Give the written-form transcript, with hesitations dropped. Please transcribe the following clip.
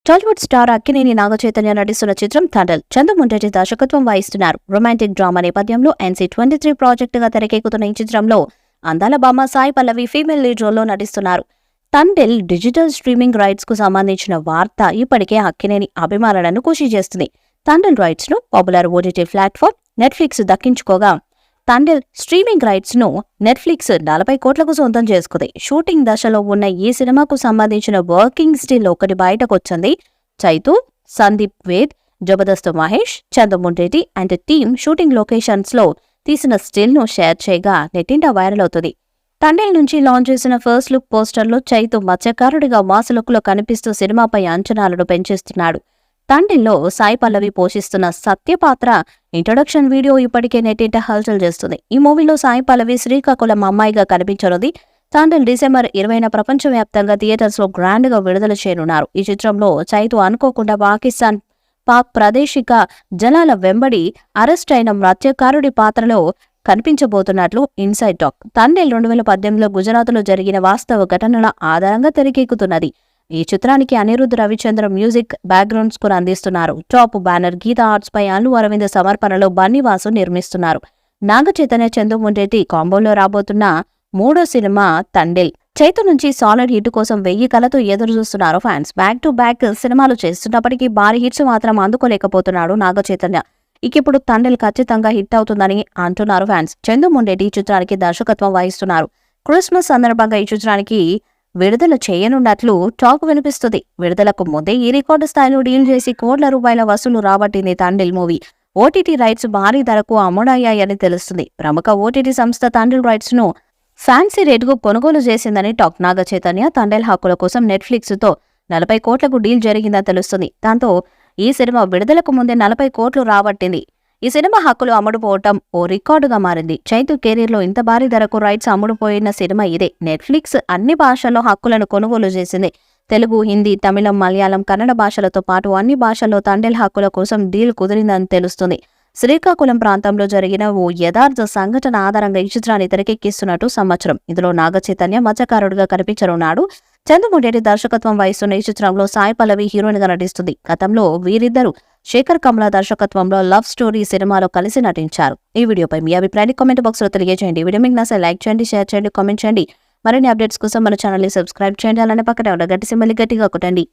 Tollywood star Akkineni Naga Chaitanya నటిస్తున్న చిత్రం thunder చంద్రముండెడ్డి దర్శకత్వం వహిస్తున్నారు. రొమాంటిక్ డ్రామా నేపథ్యంలో NC23 ప్రాజెక్టుగా తెరకెక్కుతున్న ఈ చిత్రంలో అందాల బామ్మ సాయి పల్లవి ఫీమేల్ లీడ్ రోల్లో నటిస్తున్నారు. థండర్ డిజిటల్ స్ట్రీమింగ్ రైట్స్ కు సంబంధించిన వార్త ఇప్పటికే అక్కినేని అభిమానులను ఖుషి చేస్తుంది. థండర్ రైట్స్ ను పాపులర్ OTT ప్లాట్ఫామ్ నెట్ఫ్లిక్స్ దక్కించుకోగా థండర్ స్ట్రీమింగ్ రైట్స్ ను నెట్ఫ్లిక్స్ 40 కోట్లకు సొంతం చేసుకుంది. షూటింగ్ దశలో ఉన్న ఈ సినిమాకు సంబంధించిన వర్కింగ్ స్టిల్ ఒకటి బయటకొచ్చింది. చైతు, సందీప్ వేద్, జబర్దస్త్ మహేష్, చంద్రముండెడ్డి అండ్ టీమ్ షూటింగ్ లొకేషన్స్ లో తీసిన స్టిల్ ను షేర్ చేయగా నెట్టింట వైరల్ అవుతుంది. థండర్ నుంచి లాంచ్ చేసిన ఫస్ట్ లుక్ పోస్టర్లో చైతు మత్స్యకారుడిగా మాస్ లుక్ లో కనిపిస్తూ సినిమాపై అంచనాలను పెంచేస్తున్నాడు. థండర్లో సాయి పల్లవి పోషిస్తున్న సత్య పాత్ర ఇంట్రొడక్షన్ వీడియో ఇప్పటికే నెట్టింట హల్చల్ చేస్తుంది. ఈ మూవీలో సాయి పల్లవి శ్రీకాకుళం అమ్మాయిగా కనిపించనుంది. థండర్ డిసెంబర్ 20న ప్రపంచవ్యాప్తంగా థియేటర్స్ లో గ్రాండ్ గా విడుదల చేయనున్నారు. ఈ చిత్రంలో చైతు అనుకోకుండా పాక్ ప్రాదేశిక జలాల వెంబడి అరెస్ట్ అయిన మత్స్యకారుడి పాత్రలో కనిపించబోతున్నట్లు ఇన్సైడ్ టాక్. థండర్ 2018లో గుజరాత్లో జరిగిన వాస్తవ ఘటనల ఆధారంగా తెరకెక్కుతున్నది. ఈ చిత్రానికి Anirudh Ravichandra music background score అందిస్తున్నారు. టాప్ బ్యానర్ గీతా ఆర్ట్స్ పై అల్లు అరవింద్ సమర్పణలో బన్నీవాసు నిర్మిస్తున్నారు. నాగచైతన్య చంద్రముండెడ్డి కాంబోలో రాబోతున్న మూడో సినిమా థండర్. చైతు నుంచి సాలిడ్ హిట్ కోసం 1000 కలతో ఎదురు చూస్తున్నారు ఫ్యాన్స్. బ్యాక్ టు బ్యాక్ సినిమాలు చేస్తున్నప్పటికీ భారీ హిట్స్ మాత్రం అందుకోలేకపోతున్నాడు నాగచైతన్య. ఇప్పుడు థండర్ ఖచ్చితంగా హిట్ అవుతుందని అంటున్నారు ఫ్యాన్స్. చంద్రముండెడ్డి ఈ చిత్రానికి దర్శకత్వం వహిస్తున్నారు. క్రిస్మస్ సందర్భంగా ఈ చిత్రానికి విడుదల చేయనున్నట్లు టాక్ వినిపిస్తుంది. విడుదలకు ముందే ఈ రికార్డు స్థాయిలో డీల్ చేసి కోట్ల రూపాయల వసూలు రాబట్టింది థండర్ మూవీ. OTT రైట్స్ భారీ ధరకు అమ్ముడయ్యాయని తెలుస్తుంది. ప్రముఖ OTT సంస్థ థండర్ రైట్స్ ను ఫ్యాన్సీ రేటుకు కొనుగోలు చేసిందని టాక్. నాగచైతన్య థండర్ హక్కుల కోసం నెట్ఫ్లిక్స్ తో 40 కోట్లకు డీల్ జరిగిందని తెలుస్తుంది. దాంతో ఈ సినిమా విడుదలకు ముందే 40 కోట్లు రాబట్టింది. ఈ సినిమా హక్కులు అమ్ముడుపోవటం ఓ రికార్డుగా మారింది. చైతు కెరీర్ లో ఇంత భారీ ధరకు రైట్స్ అమ్ముడుపోయిన సినిమా ఇదే. నెట్ఫ్లిక్స్ అన్ని భాషల్లో హక్కులను కొనుగోలు చేసింది. తెలుగు, హిందీ, తమిళం, మలయాళం, కన్నడ భాషలతో పాటు అన్ని భాషల్లో థండర్ హక్కుల కోసం డీల్ కుదిరిందని తెలుస్తుంది. శ్రీకాకుళం ప్రాంతంలో జరిగిన ఓ యథార్థ సంఘటన ఆధారంగా ఈ చిత్రాన్ని తెరకెక్కిస్తున్నట్టు సమాచారం. ఇందులో నాగచైతన్య మత్స్యకారుడిగా కనిపించనున్నాడు. చంద్రముండెడ్డి దర్శకత్వం వహిస్తున్న ఈ చిత్రంలో సాయి పల్లవి హీరోయిన్ గా నటిస్తుంది. గతంలో వీరిద్దరూ శేఖర్ కమల దర్శకత్వంలో లవ్ స్టోరీ సినిమాలో కలిసి నటించారు. ఈ వీడియోపై మీ అభిప్రాయాన్ని కామెంట్ బాక్స్ లో తెలియజేయండి. వీడియో మీకు నచ్చితే లైక్ చేయండి, షేర్ చేయండి, కామెంట్ చేయండి. మరిన్ని అప్డేట్స్ కోసం మన ఛానల్ ని సబ్స్క్రైబ్ చేయండి. అలానే పక్కనే ఉన్న గంట సింబల్ గట్టిగా కొట్టండి.